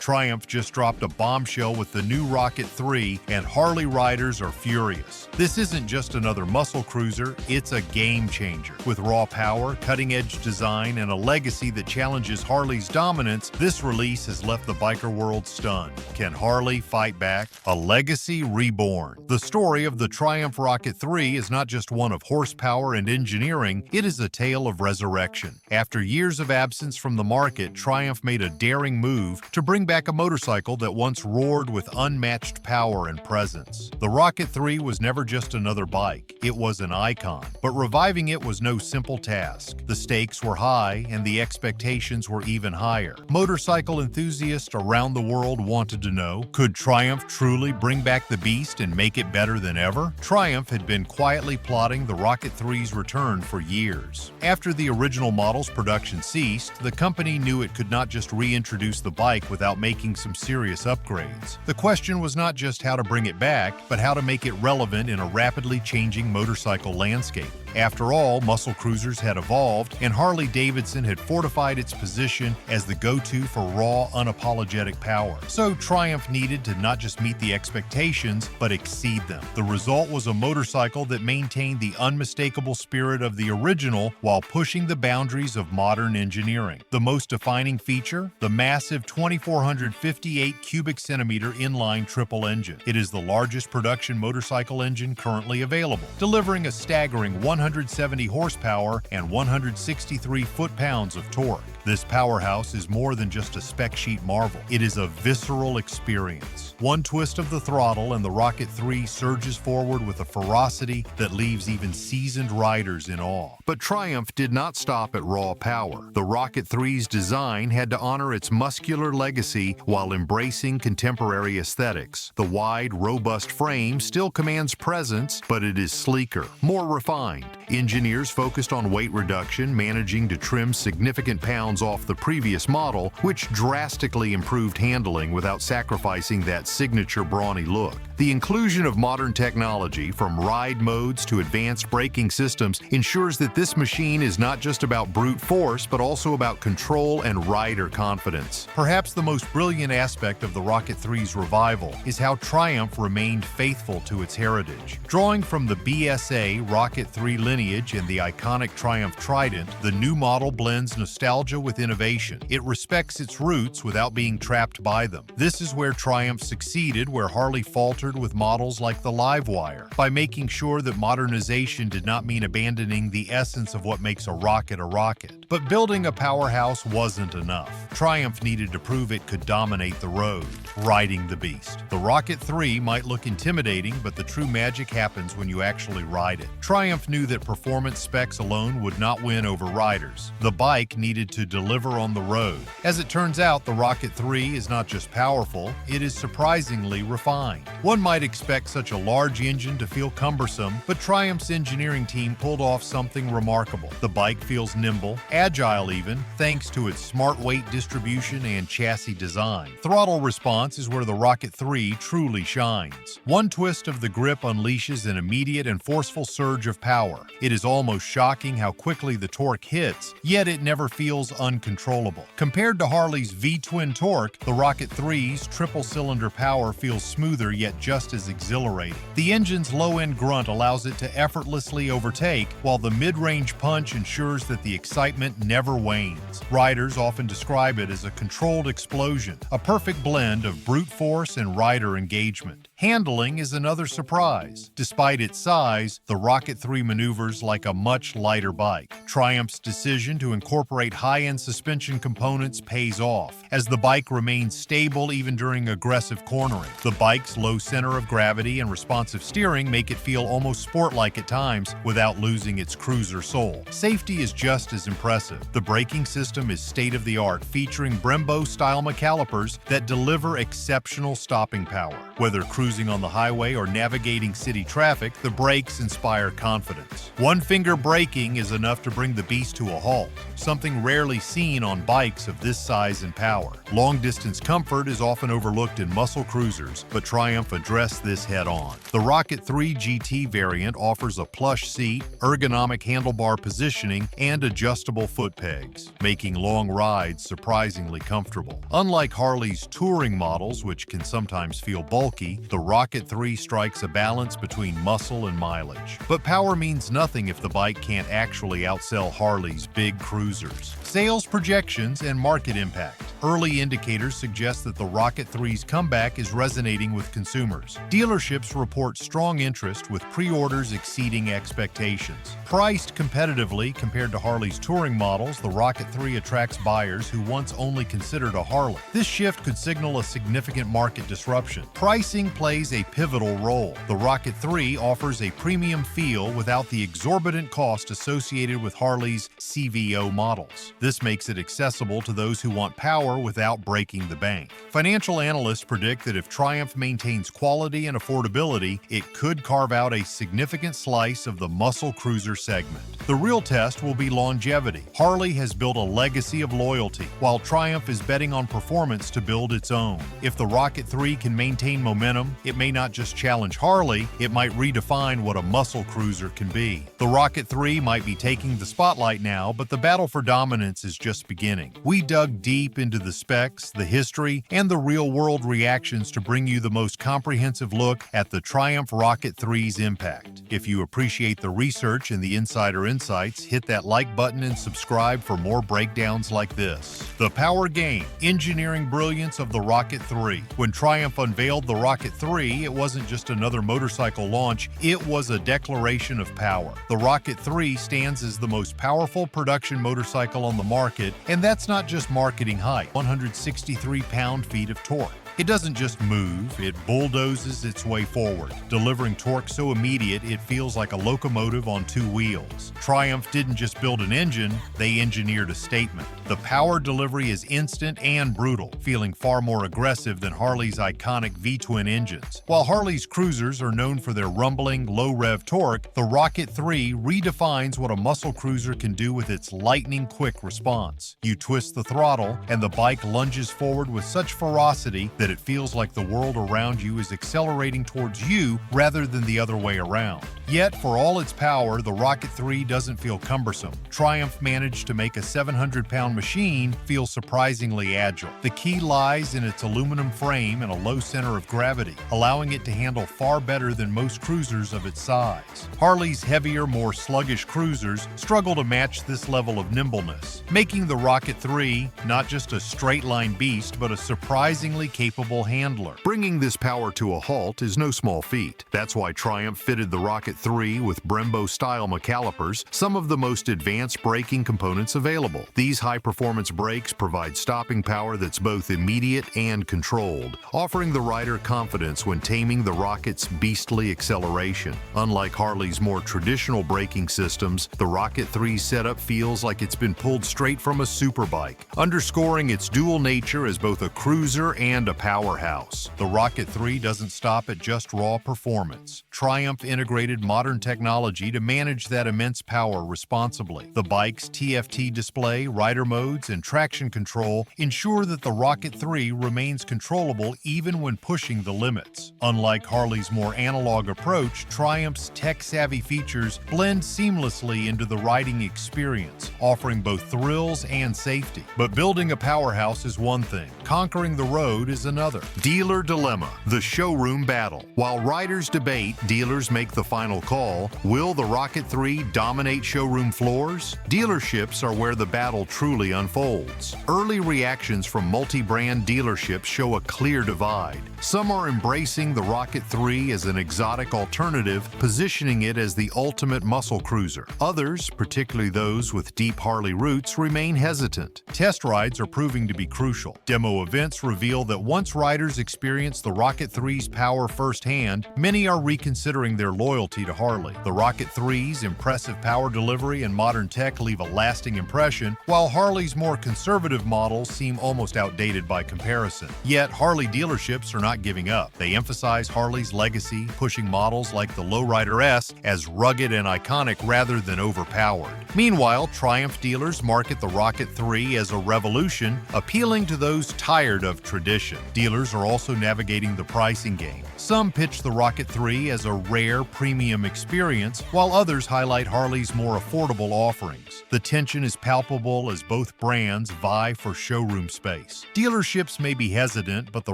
Triumph just dropped a bombshell with the new Rocket 3, and Harley riders are furious. This isn't just another muscle cruiser, it's a game changer. With raw power, cutting-edge design, and a legacy that challenges Harley's dominance, this release has left the biker world stunned. Can Harley fight back? A Legacy Reborn. The story of the Triumph Rocket 3 is not just one of horsepower and engineering, it is a tale of resurrection. After years of absence from the market, Triumph made a daring move to bring back a motorcycle that once roared with unmatched power and presence. The Rocket 3 was never just another bike, it was an icon. But reviving it was no simple task. The stakes were high and the expectations were even higher. Motorcycle enthusiasts around the world wanted to know, could Triumph truly bring back the beast and make it better than ever? Triumph had been quietly plotting the Rocket 3's return for years. After the original model's production ceased, the company knew it could not just reintroduce the bike without making some serious upgrades. The question was not just how to bring it back, but how to make it relevant in a rapidly changing motorcycle landscape. After all, muscle cruisers had evolved, and Harley-Davidson had fortified its position as the go-to for raw, unapologetic power. So Triumph needed to not just meet the expectations, but exceed them. The result was a motorcycle that maintained the unmistakable spirit of the original while pushing the boundaries of modern engineering. The most defining feature? The massive 2,458 cubic centimeter inline triple engine. It is the largest production motorcycle engine currently available, delivering a staggering 170 horsepower and 163 foot-pounds of torque. This powerhouse is more than just a spec sheet marvel. It is a visceral experience. One twist of the throttle and the Rocket 3 surges forward with a ferocity that leaves even seasoned riders in awe. But Triumph did not stop at raw power. The Rocket 3's design had to honor its muscular legacy while embracing contemporary aesthetics. The wide, robust frame still commands presence, but it is sleeker, more refined. Engineers focused on weight reduction, managing to trim significant pounds off the previous model, which drastically improved handling without sacrificing that signature brawny look. The inclusion of modern technology, from ride modes to advanced braking systems, ensures that this machine is not just about brute force, but also about control and rider confidence. Perhaps the most brilliant aspect of the Rocket 3's revival is how Triumph remained faithful to its heritage. Drawing from the BSA Rocket 3 lineage and the iconic Triumph Trident, the new model blends nostalgia with innovation. It respects its roots without being trapped by them. This is where Triumph succeeded where Harley faltered with models like the Livewire, by making sure that modernization did not mean abandoning the essence of what makes a rocket. But building a powerhouse wasn't enough. Triumph needed to prove it could dominate the road, riding the beast. The Rocket 3 might look intimidating, but the true magic happens when you actually ride it. Triumph knew that performance specs alone would not win over riders. The bike needed to deliver on the road. As it turns out, the Rocket 3 is not just powerful, it is surprisingly refined. One might expect such a large engine to feel cumbersome, but Triumph's engineering team pulled off something remarkable. The bike feels nimble, agile even, thanks to its smart weight distribution and chassis design. Throttle response is where the Rocket 3 truly shines. One twist of the grip unleashes an immediate and forceful surge of power. It is almost shocking how quickly the torque hits, yet it never feels uncontrollable. Compared to Harley's V-twin torque, the Rocket 3's triple-cylinder power feels smoother yet just as exhilarating. The engine's low-end grunt allows it to effortlessly overtake, while the mid-range punch ensures that the excitement never wanes. Riders often describe it as a controlled explosion, a perfect blend of brute force and rider engagement. Handling is another surprise. Despite its size, the Rocket 3 maneuvers like a much lighter bike. Triumph's decision to incorporate high-end suspension components pays off, as the bike remains stable even during aggressive cornering. The bike's low center of gravity and responsive steering make it feel almost sport-like at times without losing its cruiser soul. Safety is just as impressive. The braking system is state-of-the-art, featuring Brembo-style McCalipers that deliver exceptional stopping power. Whether cruising cruising on the highway or navigating city traffic, the brakes inspire confidence. One finger braking is enough to bring the beast to a halt, something rarely seen on bikes of this size and power. Long-distance comfort is often overlooked in muscle cruisers, but Triumph addressed this head-on. The Rocket 3 GT variant offers a plush seat, ergonomic handlebar positioning, and adjustable foot pegs, making long rides surprisingly comfortable. Unlike Harley's touring models, which can sometimes feel bulky, the Rocket 3 strikes a balance between muscle and mileage. But power means nothing if the bike can't actually outsell Harley's big cruisers. Sales projections and market impact. Early indicators suggest that the Rocket 3's comeback is resonating with consumers. Dealerships report strong interest, with pre-orders exceeding expectations. Priced competitively compared to Harley's touring models, the Rocket 3 attracts buyers who once only considered a Harley. This shift could signal a significant market disruption. Pricing plays a pivotal role. The Rocket 3 offers a premium feel without the exorbitant cost associated with Harley's CVO models. This makes it accessible to those who want power without breaking the bank. Financial analysts predict that if Triumph maintains quality and affordability, it could carve out a significant slice of the muscle cruiser segment. The real test will be longevity. Harley has built a legacy of loyalty, while Triumph is betting on performance to build its own. If the Rocket 3 can maintain momentum, it may not just challenge Harley, it might redefine what a muscle cruiser can be. The Rocket 3 might be taking the spotlight now, but the battle for dominance is just beginning. We dug deep into the specs, the history, and the real-world reactions to bring you the most comprehensive look at the Triumph Rocket 3's impact. If you appreciate the research and the insider insights, hit that like button and subscribe for more breakdowns like this. The power game, engineering brilliance of the Rocket 3. When Triumph unveiled the Rocket 3, it wasn't just another motorcycle launch, it was a declaration of power. The Rocket 3 stands as the most powerful production motorcycle on the market, and that's not just marketing hype. 163 pound-feet of torque. It doesn't just move, it bulldozes its way forward, delivering torque so immediate it feels like a locomotive on two wheels. Triumph didn't just build an engine, they engineered a statement. The power delivery is instant and brutal, feeling far more aggressive than Harley's iconic V-twin engines. While Harley's cruisers are known for their rumbling, low-rev torque, the Rocket 3 redefines what a muscle cruiser can do with its lightning-quick response. You twist the throttle, and the bike lunges forward with such ferocity that it feels like the world around you is accelerating towards you rather than the other way around. Yet, for all its power, the Rocket 3 doesn't feel cumbersome. Triumph managed to make a 700-pound machine feel surprisingly agile. The key lies in its aluminum frame and a low center of gravity, allowing it to handle far better than most cruisers of its size. Harley's heavier, more sluggish cruisers struggle to match this level of nimbleness, making the Rocket 3 not just a straight-line beast, but a surprisingly capable handler. Bringing this power to a halt is no small feat. That's why Triumph fitted the Rocket 3 with Brembo-style McCalipers, some of the most advanced braking components available. These high-performance brakes provide stopping power that's both immediate and controlled, offering the rider confidence when taming the Rocket's beastly acceleration. Unlike Harley's more traditional braking systems, the Rocket 3's setup feels like it's been pulled straight from a superbike, underscoring its dual nature as both a cruiser and a powerhouse. The Rocket 3 doesn't stop at just raw performance. Triumph integrated modern technology to manage that immense power responsibly. The bike's TFT display, rider modes, and traction control ensure that the Rocket 3 remains controllable even when pushing the limits. Unlike Harley's more analog approach, Triumph's tech-savvy features blend seamlessly into the riding experience, offering both thrills and safety. But building a powerhouse is one thing, conquering the road is another. Dealer dilemma, the showroom battle. While riders debate, dealers make the final call. Will the Rocket 3 dominate showroom floors? Dealerships are where the battle truly unfolds. Early reactions from multi-brand dealerships show a clear divide. Some are embracing the Rocket 3 as an exotic alternative, positioning it as the ultimate muscle cruiser. Others, particularly those with deep Harley roots, remain hesitant. Test rides are proving to be crucial. Demo demo events reveal that once riders experience the Rocket 3's power firsthand, many are reconsidering their loyalty to Harley. The Rocket 3's impressive power delivery and modern tech leave a lasting impression, while Harley's more conservative models seem almost outdated by comparison. Yet, Harley dealerships are not giving up. They emphasize Harley's legacy, pushing models like the Lowrider S as rugged and iconic rather than overpowered. Meanwhile, Triumph dealers market the Rocket 3 as a revolution, appealing to those tired of tradition. Dealers are also navigating the pricing game. Some pitch the Rocket 3 as a rare, premium experience, while others highlight Harley's more affordable offerings. The tension is palpable as both brands vie for showroom space. Dealerships may be hesitant, but the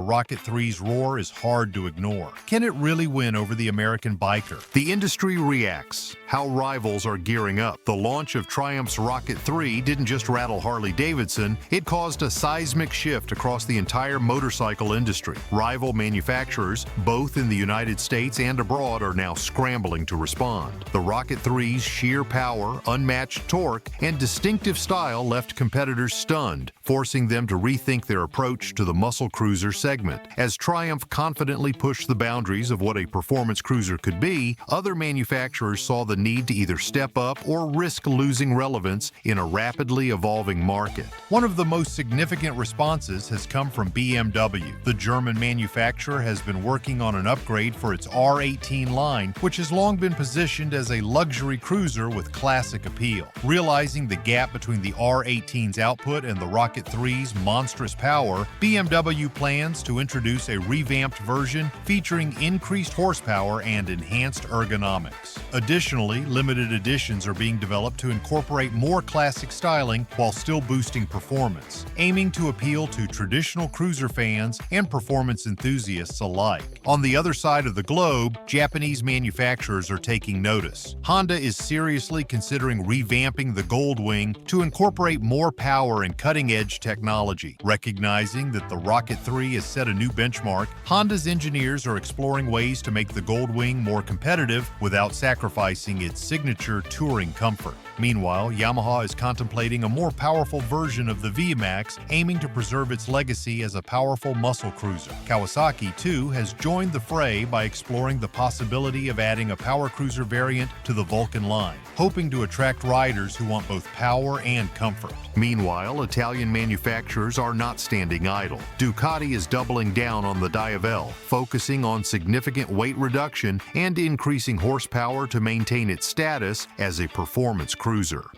Rocket 3's roar is hard to ignore. Can it really win over the American biker? The industry reacts. How rivals are gearing up. The launch of Triumph's Rocket 3 didn't just rattle Harley-Davidson, it caused a seismic shift across the entire motorcycle industry. Rival manufacturers, both in the United States and abroad, are now scrambling to respond. The Rocket 3's sheer power, unmatched torque, and distinctive style left competitors stunned, forcing them to rethink their approach to the muscle cruiser segment. As Triumph confidently pushed the boundaries of what a performance cruiser could be, other manufacturers saw the need to either step up or risk losing relevance in a rapidly evolving market. One of the most significant responses has come from BMW. The German manufacturer has been working on an upgrade for its R18 line, which has long been positioned as a luxury cruiser with classic appeal. Realizing the gap between the R18's output and the Rocket 3's monstrous power, BMW plans to introduce a revamped version featuring increased horsepower and enhanced ergonomics. Additionally, limited editions are being developed to incorporate more classic styling while still boosting performance, aiming to appeal to traditional cruiser fans and performance enthusiasts alike. On the other side of the globe, Japanese manufacturers are taking notice. Honda is seriously considering revamping the Goldwing to incorporate more power and cutting-edge technology. Recognizing that the Rocket 3 has set a new benchmark, Honda's engineers are exploring ways to make the Goldwing more competitive without sacrificing its signature touring comfort. Meanwhile, Yamaha is contemplating a more powerful version of the VMAX, aiming to preserve its legacy as a powerful muscle cruiser. Kawasaki, too, has joined the fray by exploring the possibility of adding a power cruiser variant to the Vulcan line, hoping to attract riders who want both power and comfort. Meanwhile, Italian manufacturers are not standing idle. Ducati is doubling down on the Diavel, focusing on significant weight reduction and increasing horsepower to maintain its status as a performance cruiser.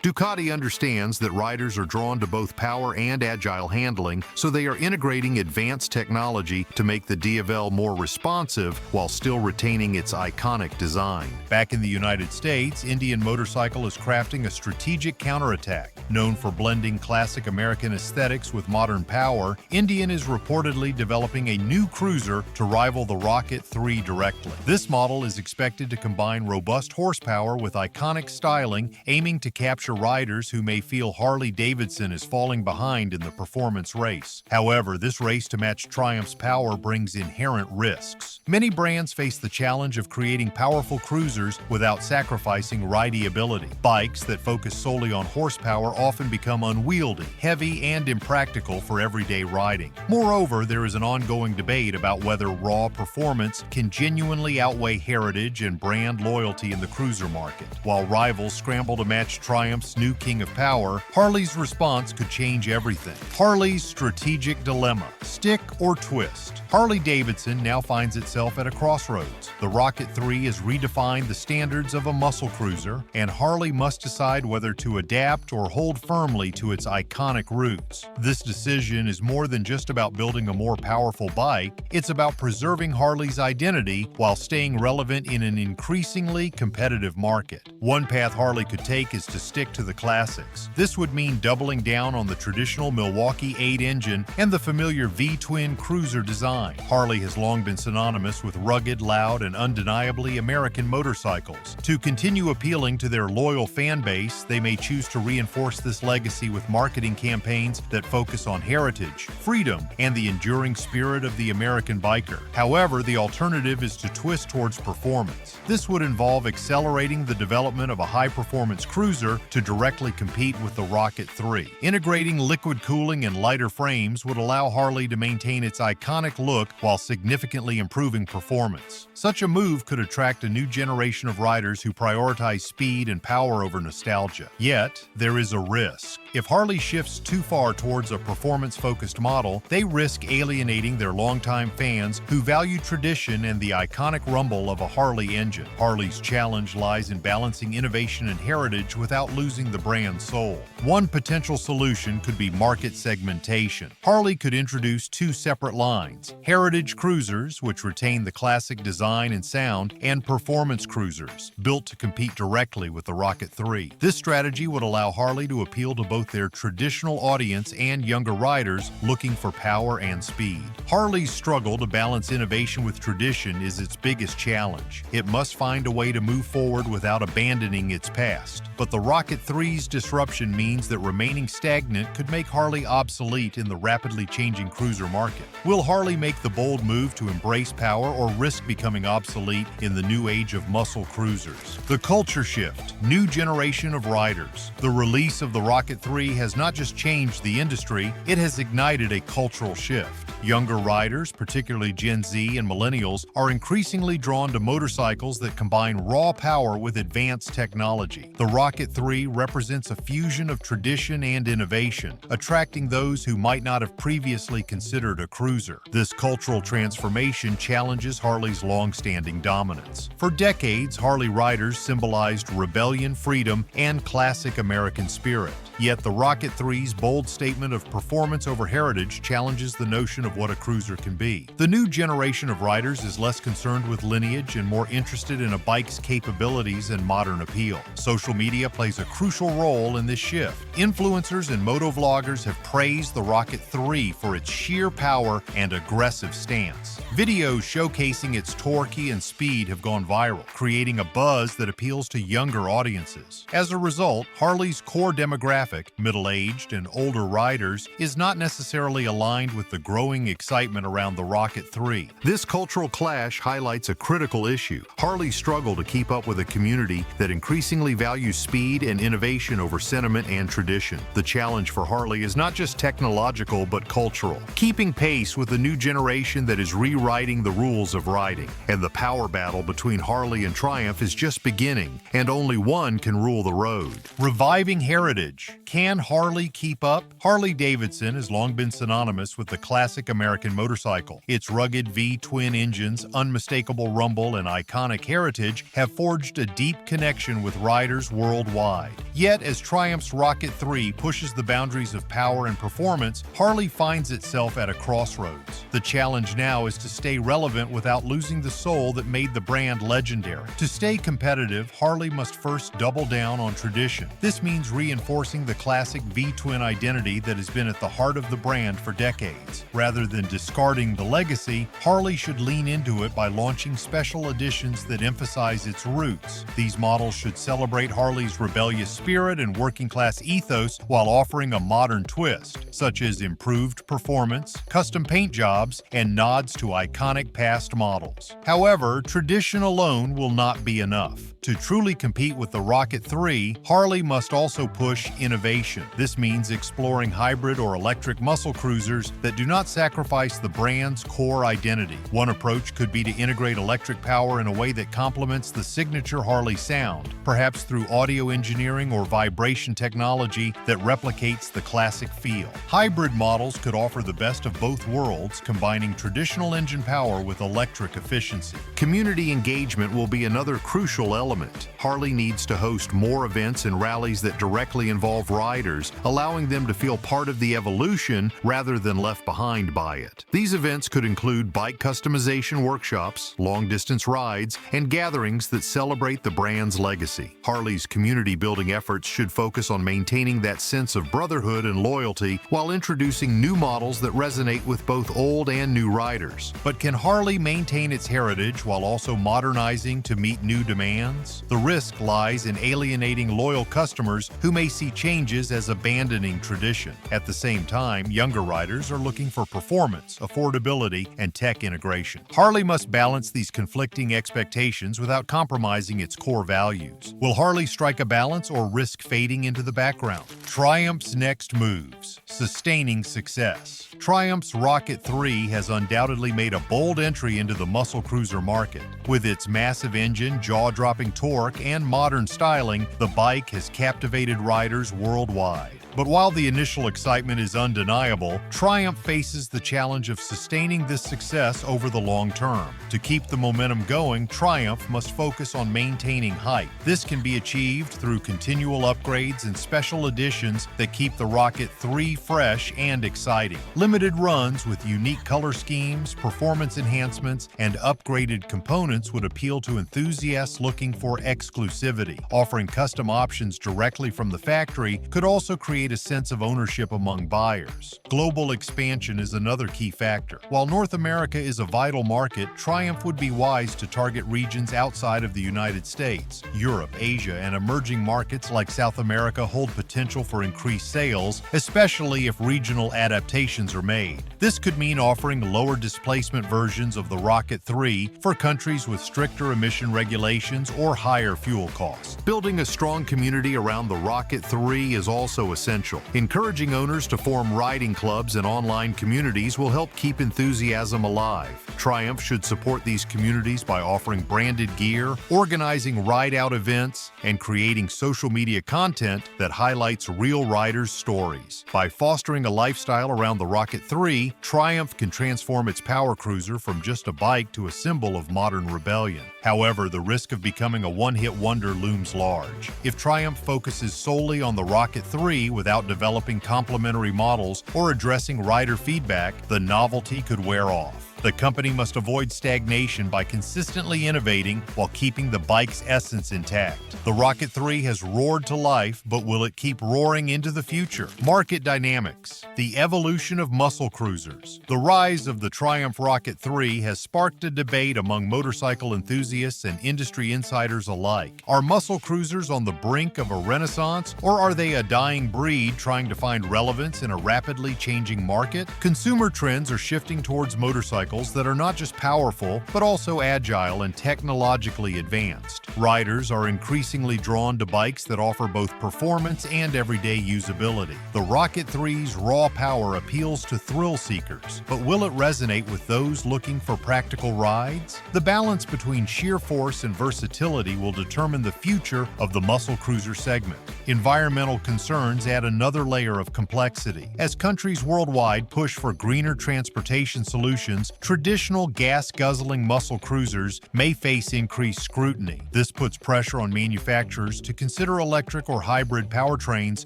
Ducati understands that riders are drawn to both power and agile handling, so they are integrating advanced technology to make the Diavel more responsive while still retaining its iconic design. Back in the United States, Indian Motorcycle is crafting a strategic counterattack. Known for blending classic American aesthetics with modern power, Indian is reportedly developing a new cruiser to rival the Rocket 3 directly. This model is expected to combine robust horsepower with iconic styling, aiming to capture riders who may feel Harley-Davidson is falling behind in the performance race. However, this race to match Triumph's power brings inherent risks. Many brands face the challenge of creating powerful cruisers without sacrificing rideability. Bikes that focus solely on horsepower often become unwieldy, heavy, and impractical for everyday riding. Moreover, there is an ongoing debate about whether raw performance can genuinely outweigh heritage and brand loyalty in the cruiser market. While rivals scramble to match Triumph's new King of Power, Harley's response could change everything. Harley's strategic dilemma: stick or twist? Harley-Davidson now finds itself at a crossroads. The Rocket 3 has redefined the standards of a muscle cruiser, and Harley must decide whether to adapt or hold firmly to its iconic roots. This decision is more than just about building a more powerful bike, it's about preserving Harley's identity while staying relevant in an increasingly competitive market. One path Harley could take is to stick to the classics. This would mean doubling down on the traditional Milwaukee 8 engine and the familiar V-twin cruiser design. Harley has long been synonymous with rugged, loud, and undeniably American motorcycles. To continue appealing to their loyal fan base, they may choose to reinforce this legacy with marketing campaigns that focus on heritage, freedom, and the enduring spirit of the American biker. However, the alternative is to twist towards performance. This would involve accelerating the development of a high-performance cruiser to directly compete with the Rocket 3. Integrating liquid cooling and lighter frames themes would allow Harley to maintain its iconic look while significantly improving performance. Such a move could attract a new generation of riders who prioritize speed and power over nostalgia. Yet, there is a risk. If Harley shifts too far towards a performance-focused model, they risk alienating their longtime fans who value tradition and the iconic rumble of a Harley engine. Harley's challenge lies in balancing innovation and heritage without losing the brand's soul. One potential solution could be market segmentation. Harley could introduce two separate lines: heritage cruisers, which retain the classic design and sound, and performance cruisers, built to compete directly with the Rocket 3. This strategy would allow Harley to appeal to both their traditional audience and younger riders looking for power and speed. Harley's struggle to balance innovation with tradition is its biggest challenge. It must find a way to move forward without abandoning its past. But the Rocket 3's disruption means that remaining stagnant could make Harley obsolete in the rapidly changing cruiser market. Will Harley make the bold move to embrace power or risk becoming obsolete in the new age of muscle cruisers? The culture shift, new generation of riders. The release of the Rocket 3 has not just changed the industry, it has ignited a cultural shift. Younger riders, particularly Gen Z and millennials, are increasingly drawn to motorcycles that combine raw power with advanced technology. The Rocket 3 represents a fusion of tradition and innovation, attracting those who might not have previously considered a cruiser. This cultural transformation challenges Harley's long-standing dominance. For decades, Harley riders symbolized rebellion, freedom, and classic American spirit. Yet the Rocket 3's bold statement of performance over heritage challenges the notion of what a cruiser can be. The new generation of riders is less concerned with lineage and more interested in a bike's capabilities and modern appeal. Social media plays a crucial role in this shift. Influencers and motovloggers have praised the Rocket 3 for its sheer power and aggressive stance. Videos showcasing its torque and speed have gone viral, creating a buzz that appeals to younger audiences. As a result, Harley's core demographic, middle-aged and older riders, is not necessarily aligned with the growing excitement around the Rocket 3. This cultural clash highlights a critical issue. Harley's struggle to keep up with a community that increasingly values speed and innovation over sentiment and tradition. The challenge for Harley is not just technological but cultural, keeping pace with the new generation that is rewriting the rules of riding. And the power battle between Harley and Triumph is just beginning, and only one can rule the road. Reviving heritage. Can Harley keep up? Harley-Davidson has long been synonymous with the classic American motorcycle. Its rugged V-twin engines, unmistakable rumble, and iconic heritage have forged a deep connection with riders worldwide. Yet, as Triumph's Rocket 3 pushes the boundaries of power and performance, Harley finds itself at a crossroads. The challenge now is to stay relevant without losing the soul that made the brand legendary. To stay competitive, Harley must first double down on tradition. This means reinforcing the classic V-twin identity that has been at the heart of the brand for decades. Rather than discarding the legacy, Harley should lean into it by launching special editions that emphasize its roots. These models should celebrate Harley's rebellious spirit and working-class ethos while offering a modern twist, such as improved performance, custom paint jobs, and nods to iconic past models. However, tradition alone will not be enough. To truly compete with the Rocket 3, Harley must also push innovation. This means exploring hybrid or electric muscle cruisers that do not sacrifice the brand's core identity. One approach could be to integrate electric power in a way that complements the signature Harley sound, perhaps through audio engineering or vibration technology that replicates the classic feel. Hybrid models could offer the best of both worlds, combining traditional engine power with electric efficiency. Community engagement will be another crucial element. Harley needs to host more events and rallies that directly involve riders, allowing them to feel part of the evolution rather than left behind by it. These events could include bike customization workshops, long-distance rides, and gatherings that celebrate the brand's legacy. Harley's community-building efforts should focus on maintaining that sense of brotherhood and loyalty while introducing new models that resonate with both old and new riders. But can Harley maintain its heritage while also modernizing to meet new demands? The risk lies in alienating loyal customers who may see changes as abandoning tradition. At the same time, younger riders are looking for performance performance, affordability, and tech integration. Harley must balance these conflicting expectations without compromising its core values. Will Harley strike a balance or risk fading into the background? Triumph's next moves. Sustaining success. Triumph's Rocket 3 has undoubtedly made a bold entry into the muscle cruiser market. With its massive engine, jaw-dropping torque, and modern styling, the bike has captivated riders worldwide. But while the initial excitement is undeniable, Triumph faces the challenge of sustaining this success over the long term. To keep the momentum going, Triumph must focus on maintaining hype. This can be achieved through continual upgrades and special editions that keep the Rocket 3 fresh and exciting. Limited runs with unique color schemes, performance enhancements, and upgraded components would appeal to enthusiasts looking for exclusivity. Offering custom options directly from the factory could also create a sense of ownership among buyers. Global expansion is another key factor. While North America is a vital market, Triumph would be wise to target regions outside of the United States. Europe, Asia, and emerging markets like South America hold potential for increased sales, especially if regional adaptations are made. This could mean offering lower displacement versions of the Rocket 3 for countries with stricter emission regulations or higher fuel costs. Building a strong community around the Rocket 3 is also essential. Encouraging owners to form riding clubs and online communities will help keep enthusiasm alive. Triumph should support these communities by offering branded gear, organizing ride-out events, and creating social media content that highlights real riders' stories. By fostering a lifestyle around the Rocket 3, Triumph can transform its power cruiser from just a bike to a symbol of modern rebellion. However, the risk of becoming a one-hit wonder looms large. If Triumph focuses solely on the Rocket 3 without developing complementary models or addressing rider feedback, the novelty could wear off. The company must avoid stagnation by consistently innovating while keeping the bike's essence intact. The Rocket 3 has roared to life, but will it keep roaring into the future? Market dynamics. The evolution of muscle cruisers. The rise of the Triumph Rocket 3 has sparked a debate among motorcycle enthusiasts and industry insiders alike. Are muscle cruisers on the brink of a renaissance, or are they a dying breed trying to find relevance in a rapidly changing market? Consumer trends are shifting towards motorcycles that are not just powerful, but also agile and technologically advanced. Riders are increasingly drawn to bikes that offer both performance and everyday usability. The Rocket 3's raw power appeals to thrill seekers, but will it resonate with those looking for practical rides? The balance between sheer force and versatility will determine the future of the muscle cruiser segment. Environmental concerns add another layer of complexity. As countries worldwide push for greener transportation solutions, traditional gas-guzzling muscle cruisers may face increased scrutiny. This puts pressure on manufacturers to consider electric or hybrid powertrains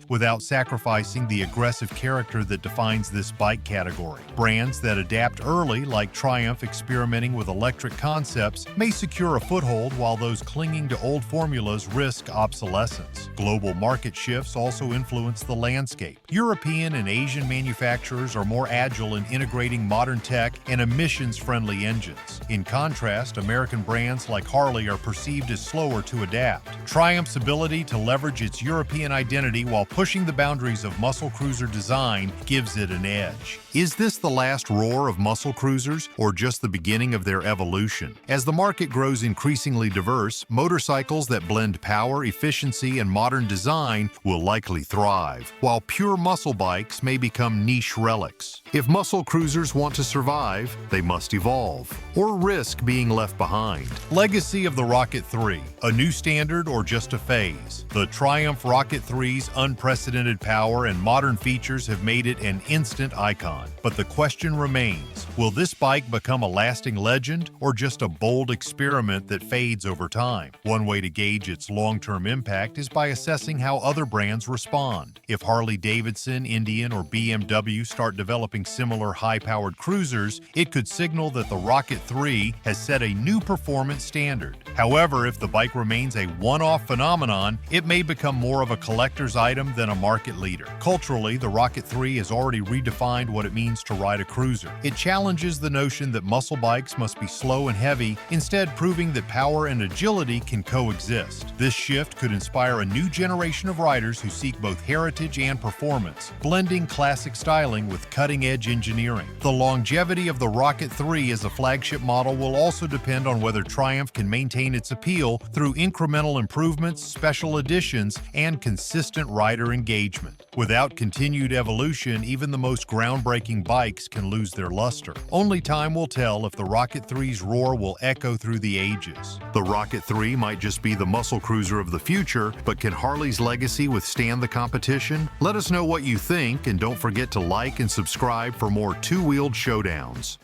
without sacrificing the aggressive character that defines this bike category. Brands that adapt early, like Triumph experimenting with electric concepts, may secure a foothold, while those clinging to old formulas risk obsolescence. Global market shifts also influence the landscape. European and Asian manufacturers are more agile in integrating modern tech and emissions-friendly engines. In contrast, American brands like Harley are perceived as slower to adapt. Triumph's ability to leverage its European identity while pushing the boundaries of muscle cruiser design gives it an edge. Is this the last roar of muscle cruisers, or just the beginning of their evolution? As the market grows increasingly diverse, motorcycles that blend power, efficiency, and modern design will likely thrive, while pure muscle bikes may become niche relics. If muscle cruisers want to survive, they must evolve, or risk being left behind. Legacy of the Rocket 3, a new standard or just a phase? The Triumph Rocket 3's unprecedented power and modern features have made it an instant icon. But the question remains, will this bike become a lasting legend, or just a bold experiment that fades over time? One way to gauge its long-term impact is by assessing how other brands respond. If Harley-Davidson, Indian, or BMW start developing similar high-powered cruisers, it could signal that the Rocket 3 has set a new performance standard. However, if the the bike remains a one-off phenomenon, it may become more of a collector's item than a market leader. Culturally, the Rocket 3 has already redefined what it means to ride a cruiser. It challenges the notion that muscle bikes must be slow and heavy, instead proving that power and agility can coexist. This shift could inspire a new generation of riders who seek both heritage and performance, blending classic styling with cutting-edge engineering. The longevity of the Rocket 3 as a flagship model will also depend on whether Triumph can maintain its appeal through incremental improvements, special editions, and consistent rider engagement. Without continued evolution, even the most groundbreaking bikes can lose their luster. Only time will tell if the Rocket 3's roar will echo through the ages. The Rocket 3 might just be the muscle cruiser of the future, but can Harley's legacy withstand the competition? Let us know what you think, and don't forget to like and subscribe for more two-wheeled showdowns.